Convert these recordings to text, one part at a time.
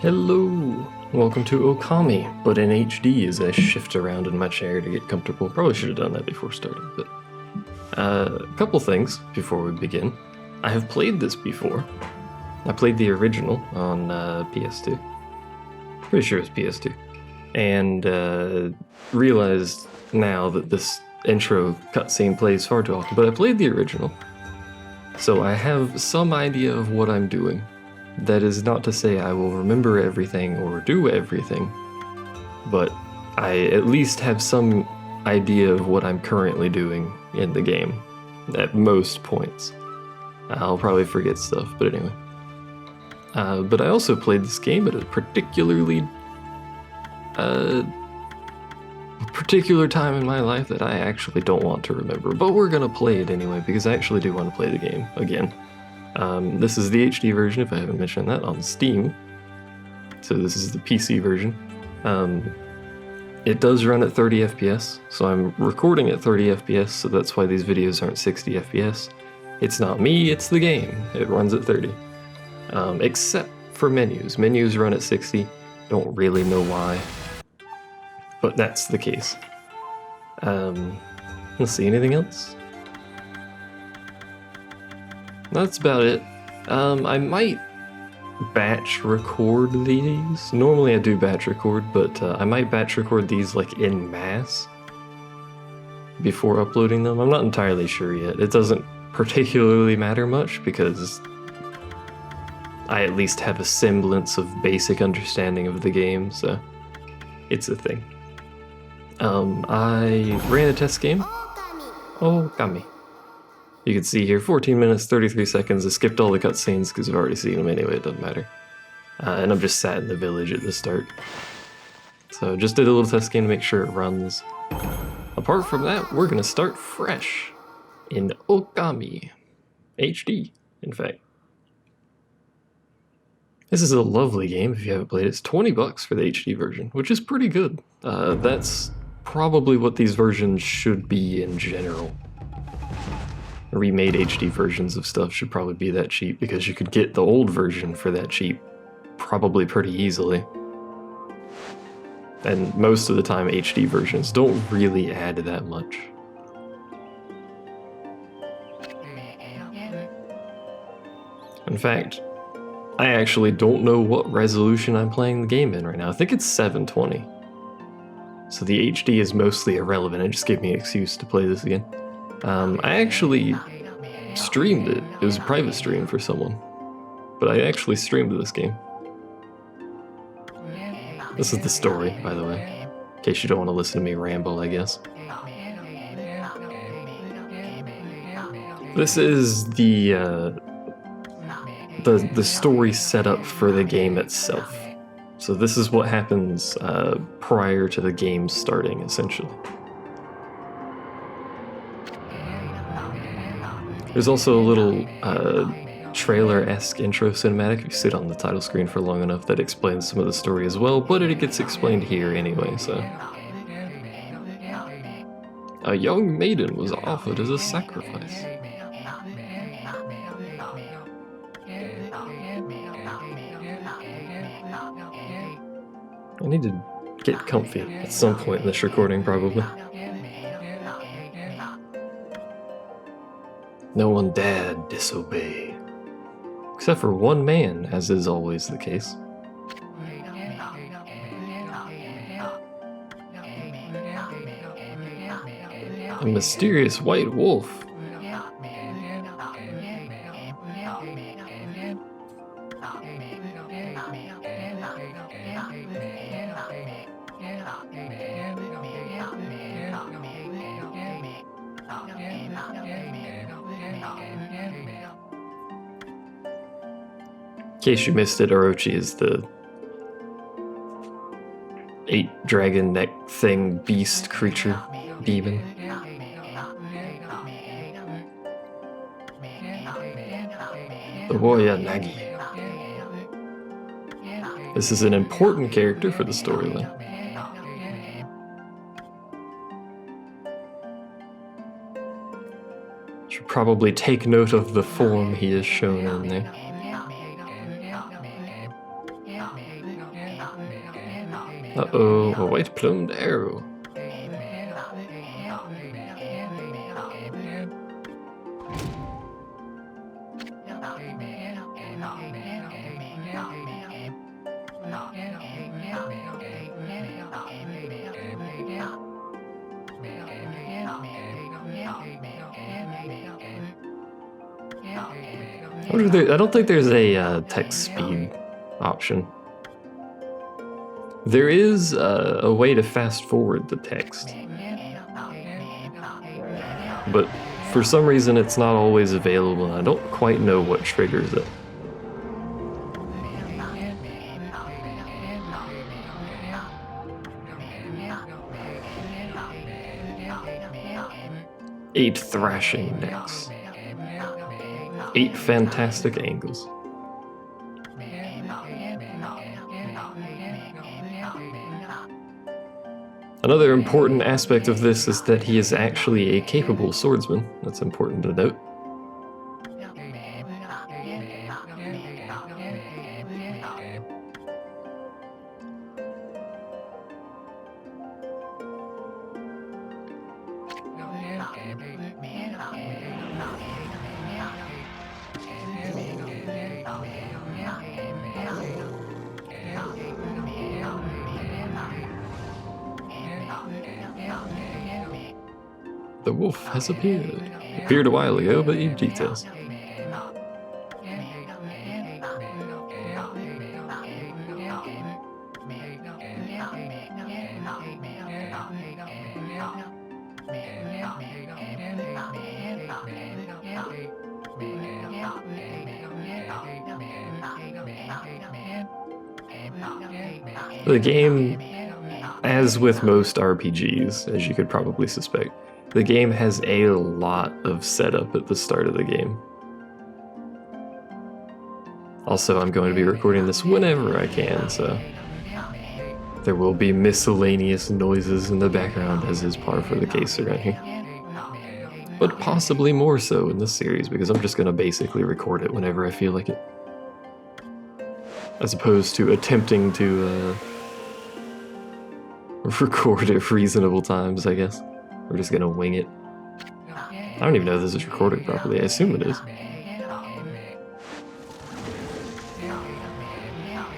Hello! Welcome to Okami, but in HD as I shift around in my chair to get comfortable. Probably should have done that before starting, but... a couple things before we begin. I have played this before. I played the original on PS2. Pretty sure it's PS2. And realized now that this intro cutscene plays far too often, but I played the original. So I have some idea of what I'm doing. That is not to say I will remember everything or do everything, but I at least have some idea of what I'm currently doing in the game, at most points. I'll probably forget stuff, but anyway. But I also played this game at a particular time in my life that I actually don't want to remember, but we're gonna play it anyway because I actually do want to play the game again. This is the HD version, if I haven't mentioned that, on Steam. So this is the PC version. It does run at 30 FPS, so I'm recording at 30 FPS, so that's why these videos aren't 60 FPS. It's not me, it's the game. It runs at 30. Except for menus. Menus run at 60. Don't really know why, but that's the case. Let's see, anything else? That's about it. I might batch record these. Normally I do batch record, but I might batch record these like en masse before uploading them. I'm not entirely sure yet. It doesn't particularly matter much because I at least have a semblance of basic understanding of the game, so it's a thing. I ran a test game. Okami. You can see here, 14 minutes, 33 seconds. I skipped all the cutscenes because I've already seen them anyway, it doesn't matter. And I'm just sat in the village at the start. So just did a little test game to make sure it runs. Apart from that, we're gonna start fresh in Okami. HD, in fact. This is a lovely game if you haven't played it. It's 20 bucks for the HD version, which is pretty good. That's probably what these versions should be in general. Remade HD versions of stuff should probably be that cheap because you could get the old version for that cheap probably pretty easily. And most of the time HD versions don't really add that much. In fact, I actually don't know what resolution I'm playing the game in right now. I think it's 720. So the HD is mostly irrelevant. It just gave me an excuse to play this again. I actually streamed it. It was a private stream for someone. But I actually streamed this game. This is the story, by the way. In case you don't want to listen to me ramble, I guess. This is the story setup for the game itself. So this is what happens prior to the game starting, essentially. There's also a little trailer-esque intro cinematic if you sit on the title screen for long enough that explains some of the story as well, but it gets explained here anyway, so. A young maiden was offered as a sacrifice. I need to get comfy at some point in this recording, probably. No one dared disobey, except for one man, as is always the case. A mysterious white wolf. In case you missed it, Orochi is the 8-dragon neck thing, beast, creature, demon. The warrior Nagi. This is an important character for the storyline. Should probably take note of the form he is shown in there. Uh-oh, a white plumed arrow. I don't think there's a text speed option. There is a way to fast forward the text, but for some reason it's not always available, and I don't quite know what triggers it. Eight thrashing necks. 8 fantastic angles. Another important aspect of this is that he is actually a capable swordsman. That's important to note. The wolf has appeared. Appeared a while ago, but you details. The game, as with most RPGs, as you could probably suspect, the game has a lot of setup at the start of the game. Also, I'm going to be recording this whenever I can, so there will be miscellaneous noises in the background, as is par for the case around here. But possibly more so in this series, because I'm just going to basically record it whenever I feel like it. As opposed to attempting to record at reasonable times, I guess. We're just gonna wing it. I don't even know if this is recorded properly. I assume it is.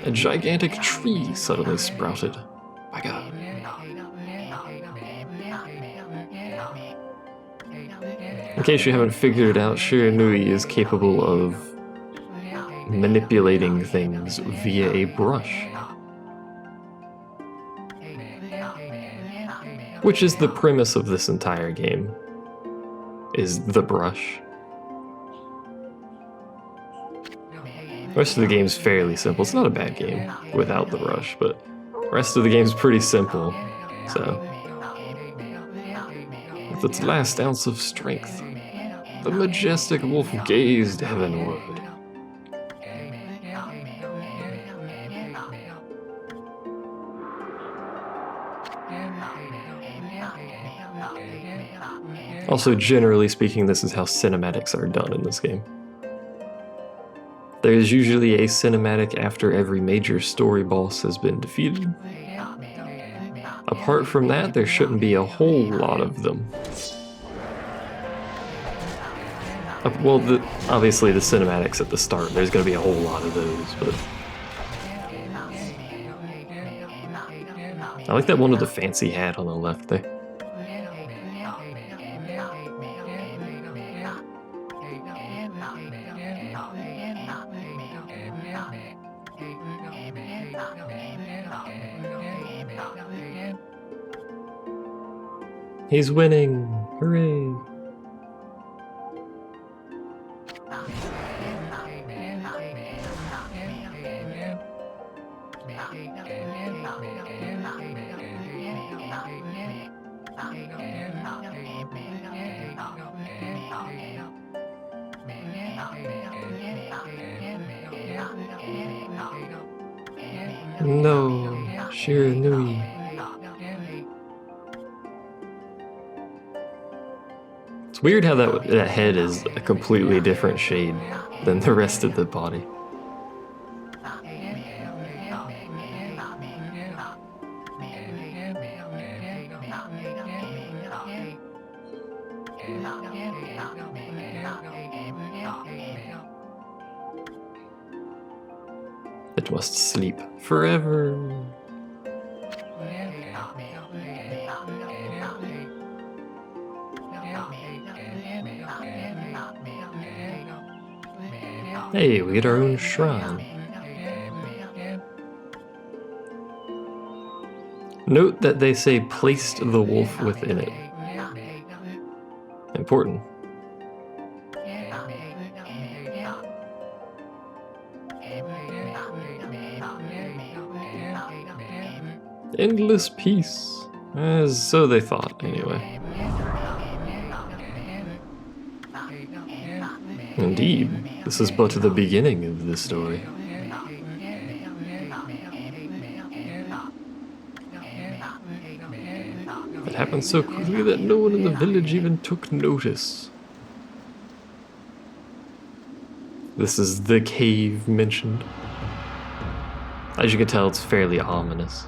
A gigantic tree suddenly sprouted. My God. In case you haven't figured it out, Shiranui is capable of manipulating things via a brush. Which is the premise of this entire game, is the brush. The rest of the game's fairly simple. It's not a bad game without the brush, but the rest of the game's pretty simple, so. With its last ounce of strength, the majestic wolf gazed heavenward. Also, generally speaking, this is how cinematics are done in this game. There is usually a cinematic after every major story boss has been defeated. Apart from that, there shouldn't be a whole lot of them. Well, obviously the cinematics at the start, there's going to be a whole lot of those, but I like that one with the fancy hat on the left there. He's winning! Hooray! No, Shiranui. It's weird how that head is a completely different shade than the rest of the body. must sleep forever. Hey, we get our own shrine. Note that they say placed the wolf within it. Important. Endless peace. So they thought, anyway. Indeed, this is but the beginning of the story. It happened so quickly that no one in the village even took notice. This is the cave mentioned. As you can tell, it's fairly ominous.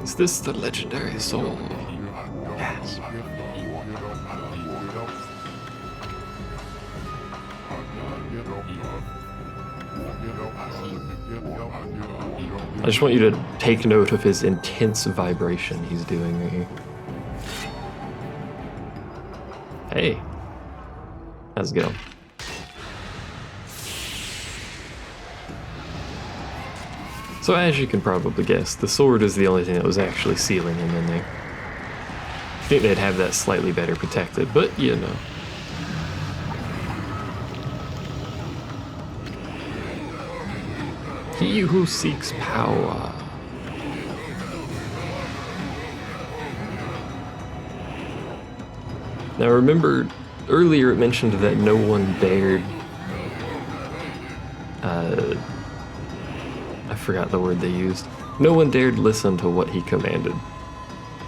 Is this the legendary soul? Yes. I just want you to take note of his intense vibration he's doing right here. Hey. How's it going? So as you can probably guess, the sword is the only thing that was actually sealing him in there. I think they'd have that slightly better protected, but you know. He who seeks power. Now remember, earlier it mentioned that no one dared... I forgot the word they used. No one dared listen to what he commanded.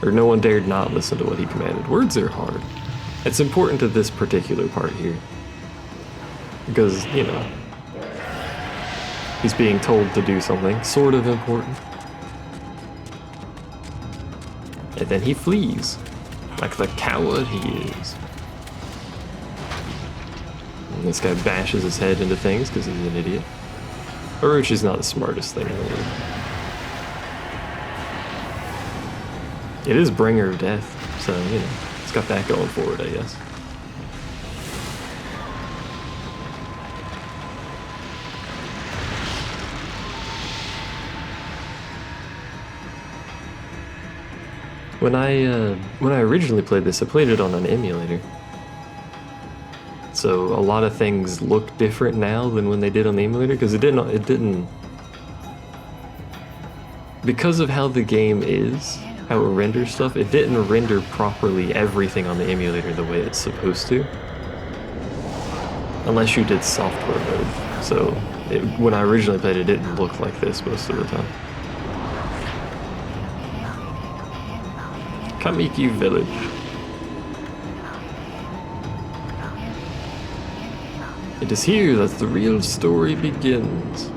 Or no one dared not listen to what he commanded. Words are hard. It's important to this particular part here. Because, you know, he's being told to do something sort of important. And then he flees. Like the coward he is. And this guy bashes his head into things because he's an idiot. Which is not the smartest thing in the world. It is Bringer of Death, so, you know, it's got that going for it, I guess. When I originally played this, I played it on an emulator. So a lot of things look different now than when they did on the emulator, because it didn't, because of how the game is, how it renders stuff, it didn't render properly everything on the emulator the way it's supposed to. Unless you did software mode. So when I originally played it, it didn't look like this most of the time. Kamiki Village. It is here that the real story begins.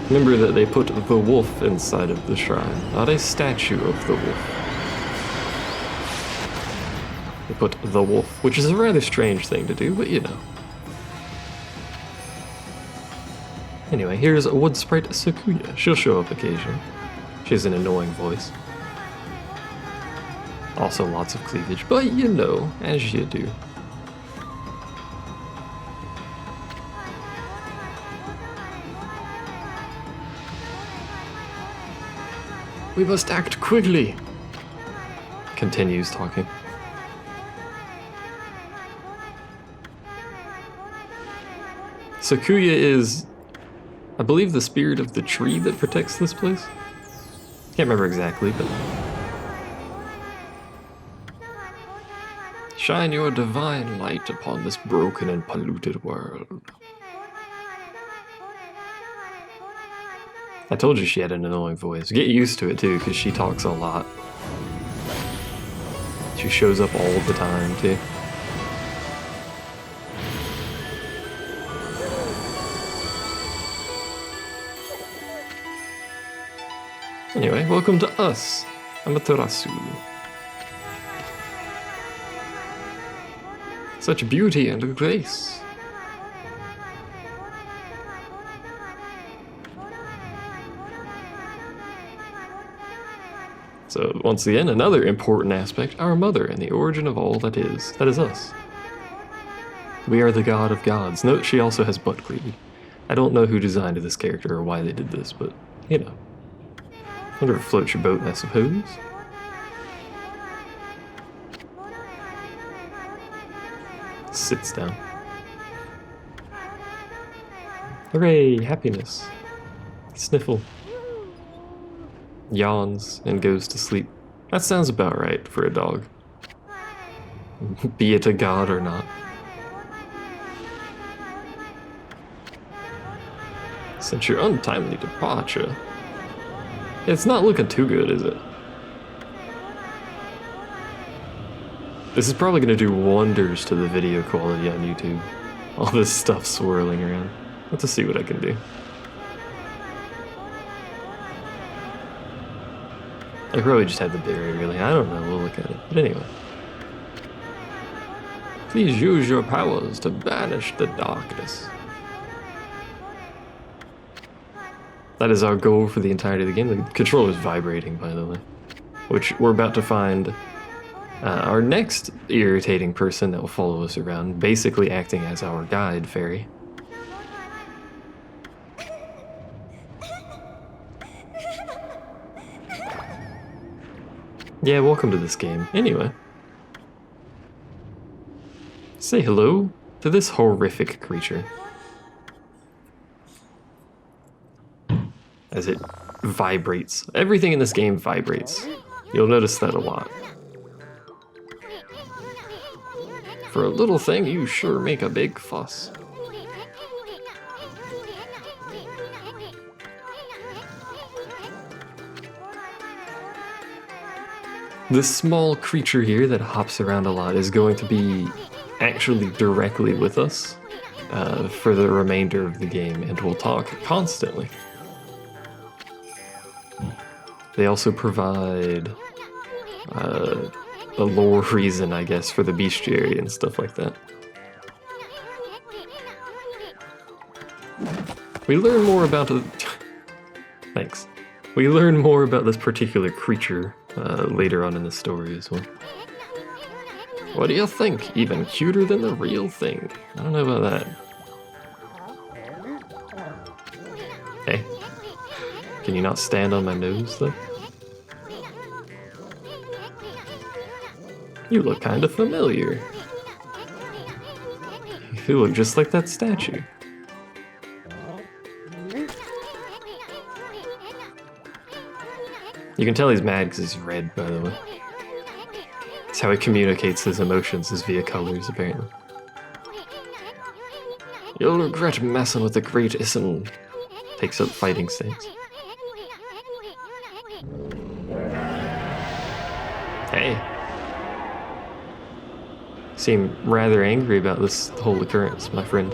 Remember that they put the wolf inside of the shrine, not a statue of the wolf. They put the wolf, which is a rather strange thing to do, but you know. Anyway, here's a wood sprite Sakuya. She'll show up occasionally. She has an annoying voice. Also lots of cleavage, but you know, as you do. We must act quickly, continues talking. Sakuya is, I believe, the spirit of the tree that protects this place. Can't remember exactly, but... Shine your divine light upon this broken and polluted world. I told you she had an annoying voice. Get used to it too, because she talks a lot. She shows up all the time too. Anyway, welcome to us, Amaterasu. Such beauty and grace. So, once again, another important aspect, our mother and the origin of all that is us. We are the god of gods. Note she also has butt greed. I don't know who designed this character or why they did this, but, you know. Wonder if it floats your boat, I suppose. Sits down. Hooray, happiness. Sniffle. Yawns and goes to sleep. That sounds about right for a dog. Be it a god or not. Since your untimely departure. It's not looking too good, is it? This is probably going to do wonders to the video quality on YouTube. All this stuff swirling around. Let's just see what I can do. I probably just had the berry, really. I don't know, we'll look at it. But anyway. Please use your powers to banish the darkness. That is our goal for the entirety of the game. The controller is vibrating, by the way. Which we're about to find our next irritating person that will follow us around, basically acting as our guide fairy. Yeah, welcome to this game. Anyway. Say hello to this horrific creature. As it vibrates. Everything in this game vibrates. You'll notice that a lot. For a little thing, you sure make a big fuss. This small creature here that hops around a lot is going to be actually directly with us for the remainder of the game, and will talk constantly. They also provide a lore reason, I guess, for the bestiary and stuff like that. We learn more about Thanks. We learn more about this particular creature later on in the story as well. What do you think? Even cuter than the real thing. I don't know about that. Hey. Can you not stand on my nose, though? You look kind of familiar. You look just like that statue. You can tell he's mad because he's red, by the way. That's how he communicates his emotions, is via colors, apparently. You'll regret messing with the great Isin. Takes up fighting stance. Hey. Seem rather angry about this whole occurrence, my friend.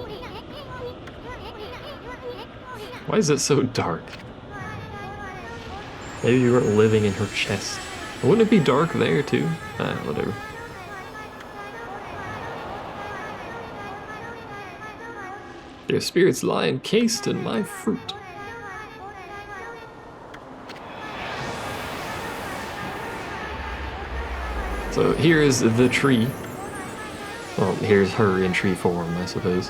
Why is it so dark? Maybe you weren't living in her chest. Wouldn't it be dark there too? Whatever. Their spirits lie encased in my fruit. So here is the tree. Well, here's her in tree form, I suppose.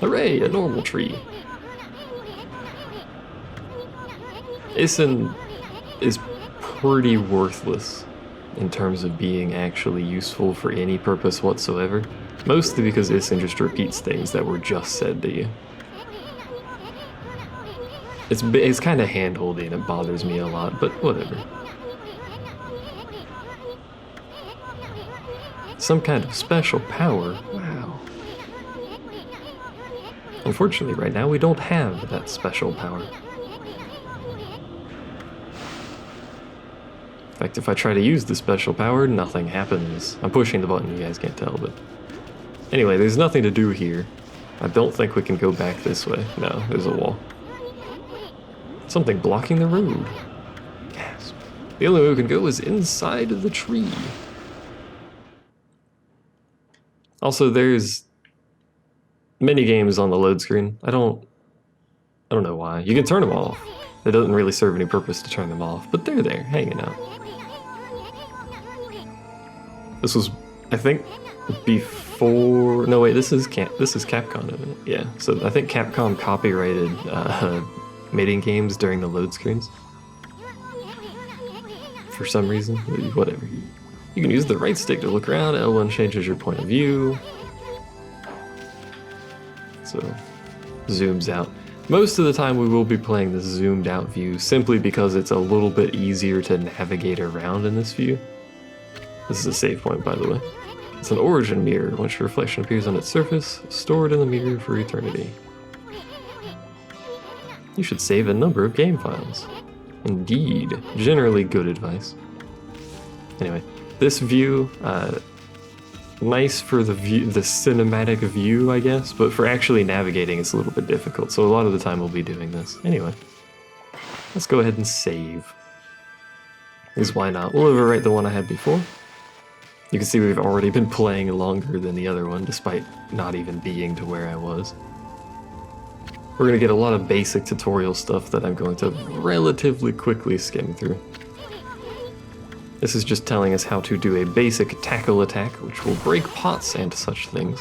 Hooray, a normal tree. Isin is pretty worthless in terms of being actually useful for any purpose whatsoever. Mostly because Isin just repeats things that were just said to you. It's kind of hand-holdy and it bothers me a lot, but whatever. Some kind of special power. Wow. Unfortunately, right now, we don't have that special power. In fact, if I try to use the special power, nothing happens. I'm pushing the button, you guys can't tell, but... Anyway, there's nothing to do here. I don't think we can go back this way. No, there's a wall. Something blocking the road. Gasp. The only way we can go is inside of the tree. Also, there's mini games on the load screen. I don't know why. You can turn them off. It doesn't really serve any purpose to turn them off, but they're there, hanging out. This was, I think, before. No, wait. This is Capcom, isn't it? Yeah. So I think Capcom copyrighted mating games during the load screens. For some reason, whatever. You can use the right stick to look around. L1 changes your point of view. So, zooms out. Most of the time we will be playing this zoomed out view simply because it's a little bit easier to navigate around in this view. This is a save point, by the way. It's an origin mirror. Once your reflection appears on its surface, store it in the mirror for eternity. You should save a number of game files. Indeed. Generally good advice. Anyway, this view, nice for the cinematic view, I guess, but for actually navigating it's a little bit difficult, so a lot of the time we'll be doing this. Anyway, let's go ahead and save. Because why not? We'll overwrite the one I had before. You can see we've already been playing longer than the other one, despite not even being to where I was. We're going to get a lot of basic tutorial stuff that I'm going to relatively quickly skim through. This is just telling us how to do a basic tackle attack, which will break pots and such things.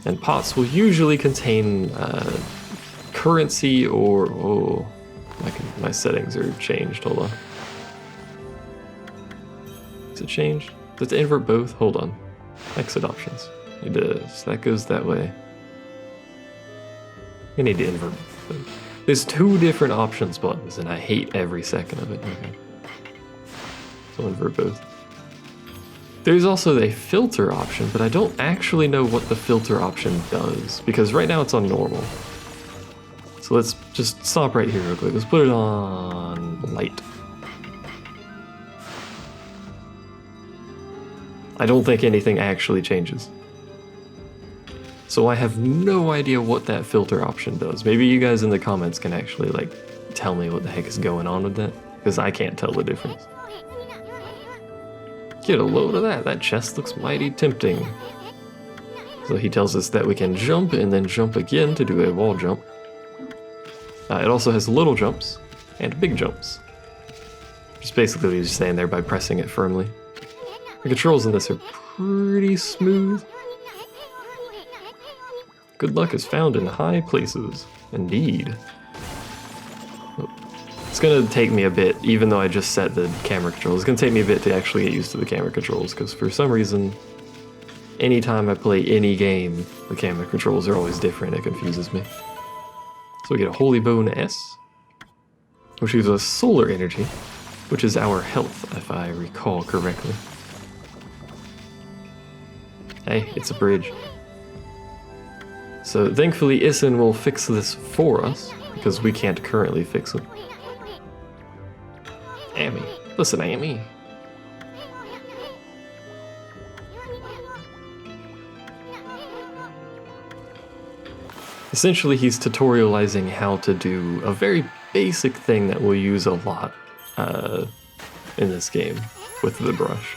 And pots will usually contain currency or... Oh, my settings are changed, hold on. Is it changed? Does it invert both? Hold on. Exit options. It does. That goes that way. I need to invert both. There's two different options buttons, and I hate every second of it. Okay. So invert both. There's also a filter option, but I don't actually know what the filter option does, because right now it's on normal. So let's just stop right here real quick. Let's put it on light. I don't think anything actually changes. So I have no idea what that filter option does. Maybe you guys in the comments can actually tell me what the heck is going on with that, because I can't tell the difference. Get a load of that. That chest looks mighty tempting. So he tells us that we can jump and then jump again to do a wall jump. It also has little jumps and big jumps. Just basically just staying there by pressing it firmly. The controls in this are pretty smooth. Good luck is found in high places. Indeed. It's gonna take me a bit, even though I just set the camera controls, it's gonna take me a bit to actually get used to the camera controls, because for some reason, anytime I play any game, the camera controls are always different. It confuses me. So we get a Holy Bone S, which gives us solar energy, which is our health, if I recall correctly. Hey, it's a bridge. So thankfully Issen will fix this for us, because we can't currently fix it. Amy. Listen, Amy. Essentially, he's tutorializing how to do a very basic thing that we'll use a lot in this game with the brush.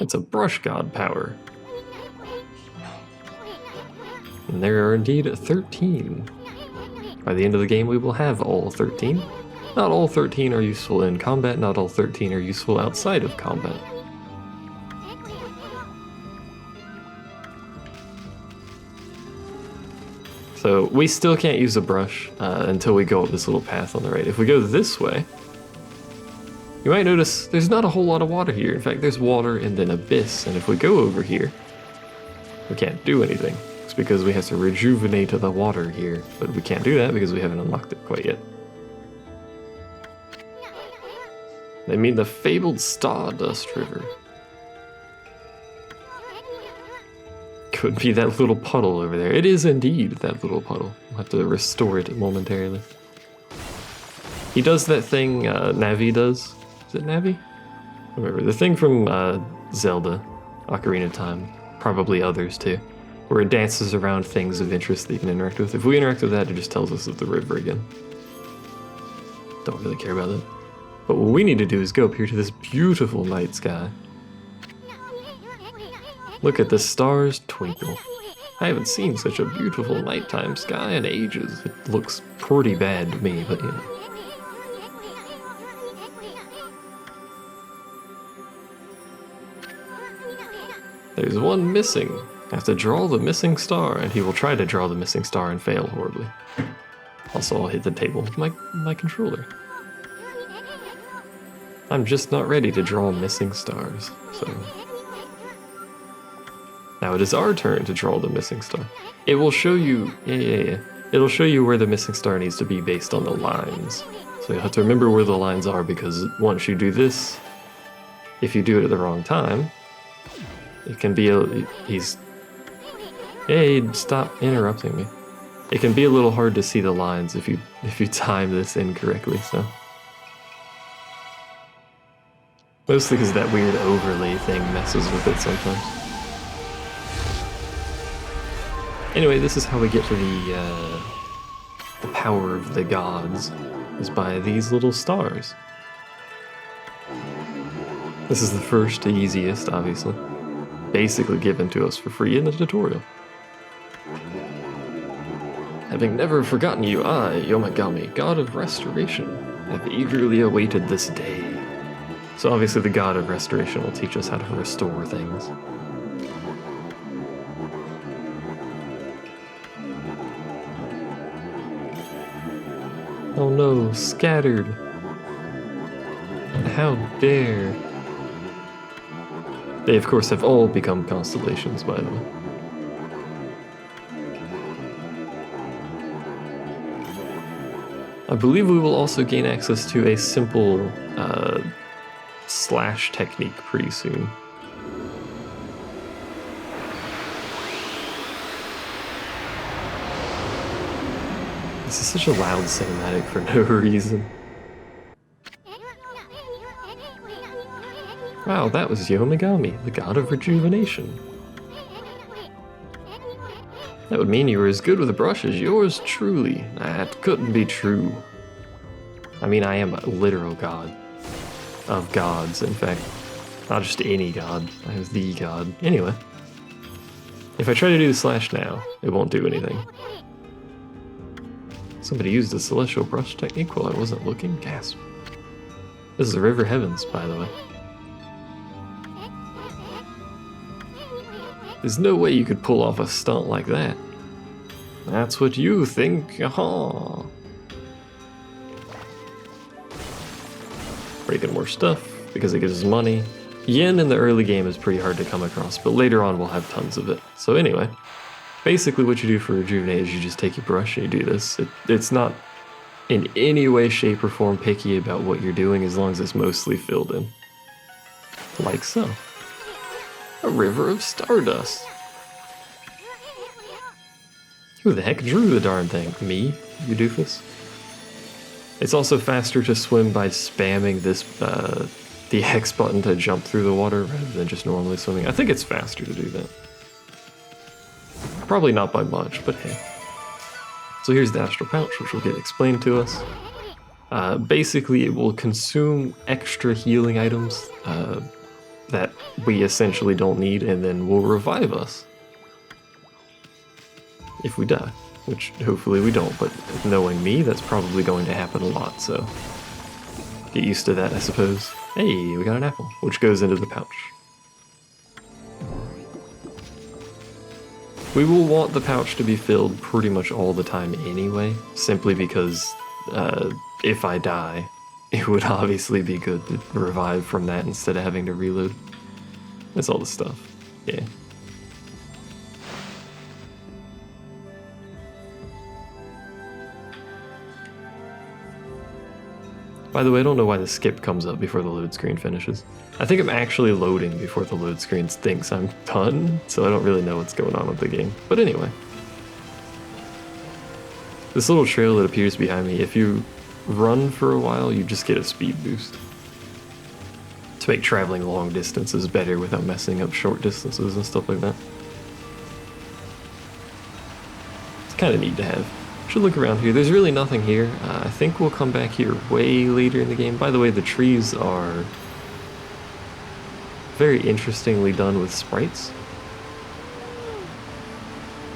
It's a brush god power. And there are indeed 13. By the end of the game, we will have all 13. Not all 13 are useful in combat, not all 13 are useful outside of combat. So we still can't use a brush until we go up this little path on the right. If we go this way, you might notice there's not a whole lot of water here. In fact, there's water and then abyss, and if we go over here, we can't do anything. It's because we have to rejuvenate the water here, but we can't do that because we haven't unlocked it quite yet. They mean the fabled Stardust River. Could be that little puddle over there. It is indeed that little puddle. We'll have to restore it momentarily. He does that thing Navi does. Is it Navi? Remember, the thing from Zelda, Ocarina of Time, probably others too, where it dances around things of interest that you can interact with. If we interact with that, it just tells us of the river again. Don't really care about it. But what we need to do is go up here to this beautiful night sky. Look at the stars twinkle. I haven't seen such a beautiful nighttime sky in ages. It looks pretty bad to me, but you know. There's one missing. I have to draw the missing star, and he will try to draw the missing star and fail horribly. Also, I'll hit the table with my controller. I'm just not ready to draw missing stars, so... Now it is our turn to draw the missing star. It will show you... Yeah. It'll show you where the missing star needs to be based on the lines. So you have to remember where the lines are, because once you do this, if you do it at the wrong time, it can be a... Hey, stop interrupting me. It can be a little hard to see the lines if you time this incorrectly, so... Mostly because that weird overlay thing messes with it sometimes. Anyway, this is how we get to the power of the gods, is by these little stars. This is the first, easiest, obviously. Basically given to us for free in the tutorial. Having never forgotten you, I, Yomagami, god of restoration, have eagerly awaited this day. So obviously the god of restoration will teach us how to restore things. Oh no, scattered. How dare. They of course have all become constellations, by the way. I believe we will also gain access to a simple slash technique pretty soon. This is such a loud cinematic for no reason. Wow, that was Yomagami, the god of rejuvenation. That would mean you were as good with a brush as yours truly. That couldn't be true. I mean, I am a literal god. Of gods, in fact. Not just any god. I am the god. Anyway. If I try to do the slash now, it won't do anything. Somebody used a celestial brush technique while I wasn't looking. Gasp. This is the River Heavens, by the way. There's no way you could pull off a stunt like that. That's what you think, aha. Breaking more stuff, because it gives us money. Yen in the early game is pretty hard to come across, but later on we'll have tons of it. So anyway, basically what you do for Rejuvenate is you just take your brush and you do this. It's not in any way, shape, or form picky about what you're doing as long as it's mostly filled in. Like so. A river of stardust. Who the heck drew the darn thing? Me, you doofus? It's also faster to swim by spamming this, the X button to jump through the water rather than just normally swimming. I think it's faster to do that. Probably not by much, but hey. So here's the astral pouch, which will get explained to us. Basically, it will consume extra healing items that we essentially don't need, and then will revive us if we die, which hopefully we don't, but knowing me, that's probably going to happen a lot, so get used to that, I suppose. Hey, we got an apple, which goes into the pouch. We will want the pouch to be filled pretty much all the time anyway, simply because if I die, it would obviously be good to revive from that instead of having to reload. That's all the stuff. Yeah. By the way, I don't know why the skip comes up before the load screen finishes. I think I'm actually loading before the load screen thinks I'm done, so I don't really know what's going on with the game. But anyway. This little trail that appears behind me, if you run for a while, you just get a speed boost. To make traveling long distances better without messing up short distances and stuff like that. kind of neat to have. Should look around here. There's really nothing here. I think we'll come back here way later in the game. By the way, the trees are very interestingly done with sprites.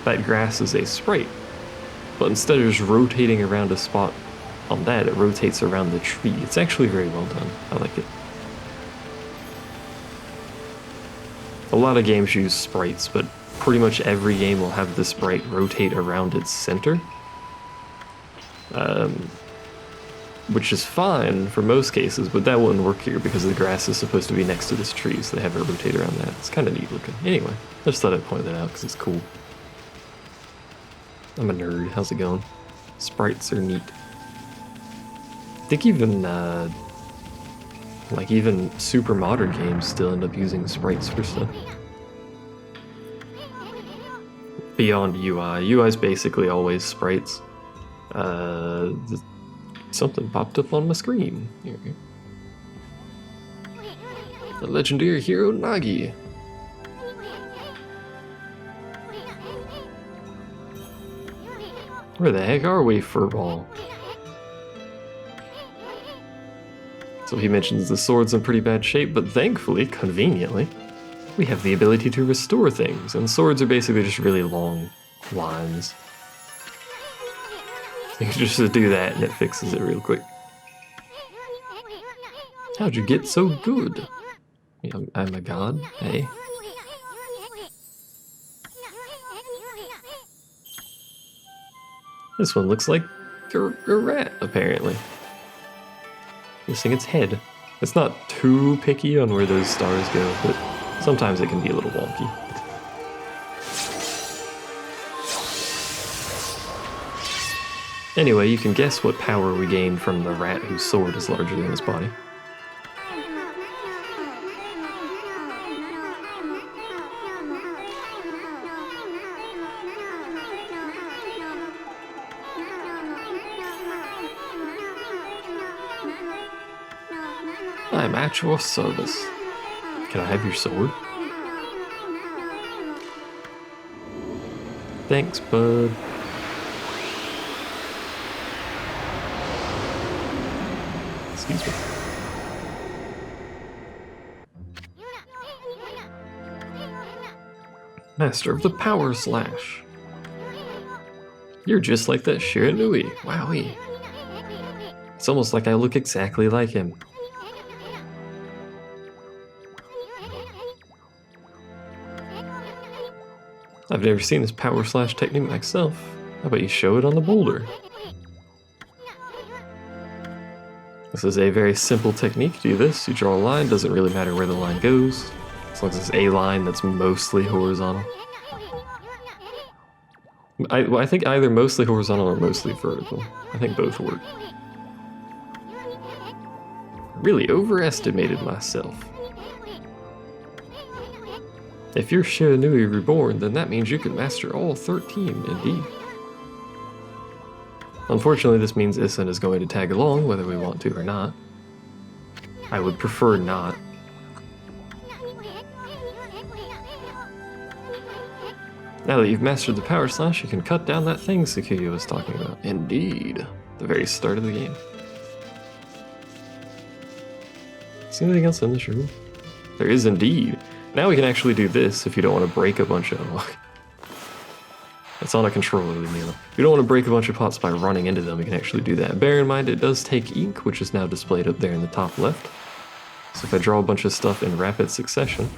That grass is a sprite, but instead of just rotating around a spot on that, it rotates around the tree. It's actually very well done. I like it. A lot of games use sprites, but pretty much every game will have the sprite rotate around its center. Which is fine for most cases, but that wouldn't work here because the grass is supposed to be next to this tree, so they have it rotate around that. It's kind of neat looking. Anyway, I just thought I'd point that out because it's cool. I'm a nerd. How's it going? Sprites are neat. I think even, even super modern games still end up using sprites for stuff. Beyond UI. UI is basically always sprites. Something popped up on my screen. Here. The legendary hero Nagi. Where the heck are we, Furball? So he mentions the sword's in pretty bad shape, but thankfully, conveniently, we have the ability to restore things, and swords are basically just really long lines. You can just do that and it fixes it real quick. How'd you get so good? I'm a god, hey. This one looks like a rat, apparently. Missing its head. It's not too picky on where those stars go, but sometimes it can be a little wonky. Anyway, you can guess what power we gain from the rat whose sword is larger than his body. I'm at your service. Can I have your sword? Thanks, bud. Excuse me. Master of the Power Slash. You're just like that Shiranui. Wowee. It's almost like I look exactly like him. I've never seen this Power Slash technique myself. How about you show it on the boulder? This is a very simple technique to do this. You draw a line, doesn't really matter where the line goes, as long as it's a line that's mostly horizontal. I think either mostly horizontal or mostly vertical. I think both work. I really overestimated myself. If you're Shiranui Reborn, then that means you can master all 13, indeed. Unfortunately, this means Issen is going to tag along, whether we want to or not. I would prefer not. Now that you've mastered the Power Slash, you can cut down that thing Sakuya was talking about. Indeed. The very start of the game. See anything else in this room? There is indeed. Now we can actually do this if you don't want to break a bunch of... It's on a controller, leave me alone. If you don't want to break a bunch of pots by running into them, you can actually do that. Bear in mind, it does take ink, which is now displayed up there in the top left. So if I draw a bunch of stuff in rapid succession...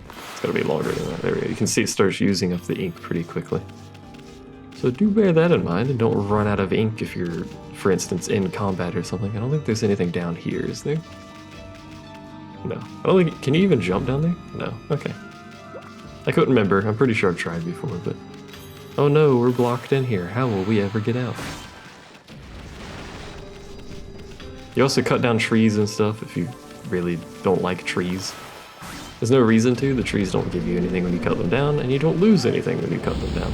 It's gotta be longer than that. There we go. You can see it starts using up the ink pretty quickly. So do bear that in mind, and don't run out of ink if you're, for instance, in combat or something. I don't think there's anything down here, is there? No. I don't think... Can you even jump down there? No. Okay. I couldn't remember. I'm pretty sure I've tried before, but... Oh no, we're blocked in here. How will we ever get out? You also cut down trees and stuff if you really don't like trees. There's no reason to. The trees don't give you anything when you cut them down, and you don't lose anything when you cut them down.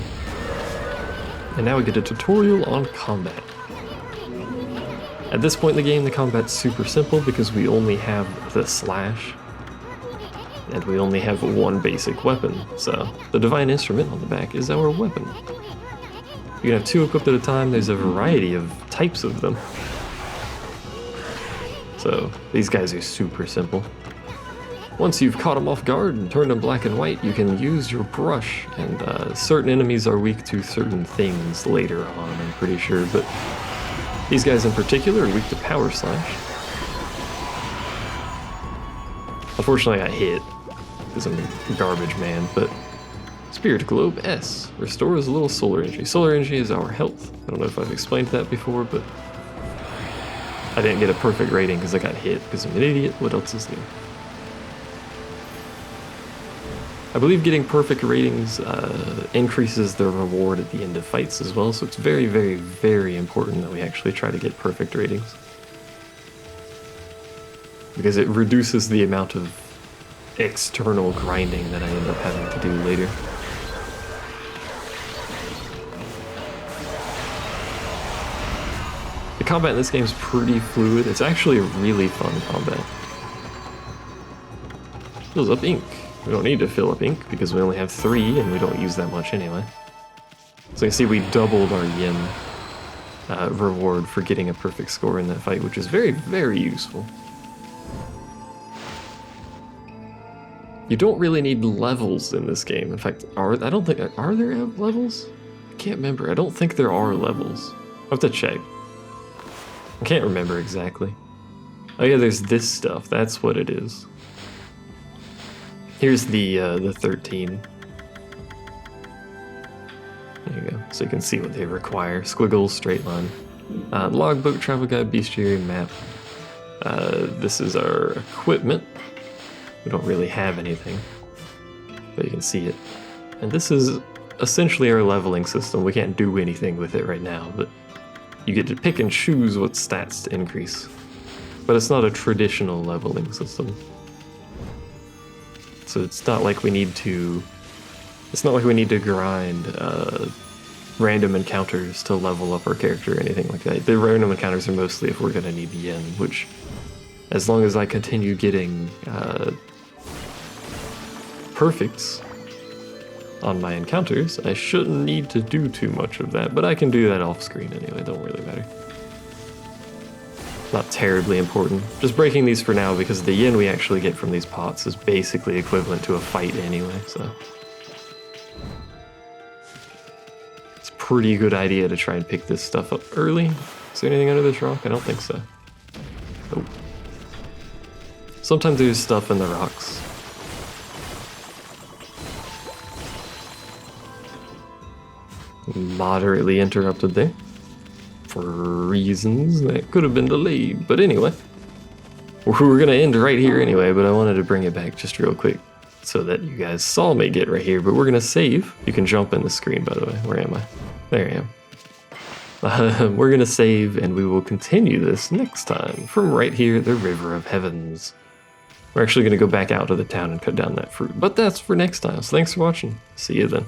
And now we get a tutorial on combat. At this point in the game, the combat's super simple because we only have the slash. And we only have one basic weapon, so the divine instrument on the back is our weapon. You can have 2 equipped at a time. There's a variety of types of them. So these guys are super simple. Once you've caught them off guard and turned them black and white, you can use your brush, and certain enemies are weak to certain things later on, I'm pretty sure, but these guys in particular are weak to Power Slash. Unfortunately I got hit, because I'm a garbage man, but Spirit Globe S restores a little solar energy. Solar energy is our health. I don't know if I've explained that before, but I didn't get a perfect rating because I got hit, because I'm an idiot. What else is new? I believe getting perfect ratings increases the reward at the end of fights as well, so it's very, very, very important that we actually try to get perfect ratings. Because it reduces the amount of external grinding that I end up having to do later. The combat in this game is pretty fluid. It's actually a really fun combat. Fills up ink. We don't need to fill up ink because we only have 3 and we don't use that much anyway. So you see we doubled our yen reward for getting a perfect score in that fight, which is very, very useful. You don't really need levels in this game. In fact, are there levels? I can't remember. I don't think there are levels. I'll have to check. I can't remember exactly. Oh yeah, there's this stuff. That's what it is. Here's the 13. There you go. So you can see what they require. Squiggles, straight line. Logbook, travel guide, bestiary, map. This is our equipment. We don't really have anything, but you can see it. And this is essentially our leveling system. We can't do anything with it right now, but you get to pick and choose what stats to increase. But it's not a traditional leveling system. So it's not like we need to grind random encounters to level up our character or anything like that. The random encounters are mostly if we're gonna need yen, which, as long as I continue getting perfects on my encounters, I shouldn't need to do too much of that, but I can do that off screen anyway, don't really matter. Not terribly important. Just breaking these for now because the yen we actually get from these pots is basically equivalent to a fight anyway, so it's a pretty good idea to try and pick this stuff up early. Is there anything under this rock? I don't think so. Nope. Sometimes there's stuff in the rocks. Moderately interrupted there. For reasons that could have been delayed, but anyway. We're gonna end right here anyway, but I wanted to bring it back just real quick so that you guys saw me get right here, but we're gonna save. You can jump in the screen, by the way. Where am I? There I am. We're gonna save and we will continue this next time from right here, the River of Heavens. We're actually gonna go back out to the town and cut down that fruit, but that's for next time. So thanks for watching. See you then.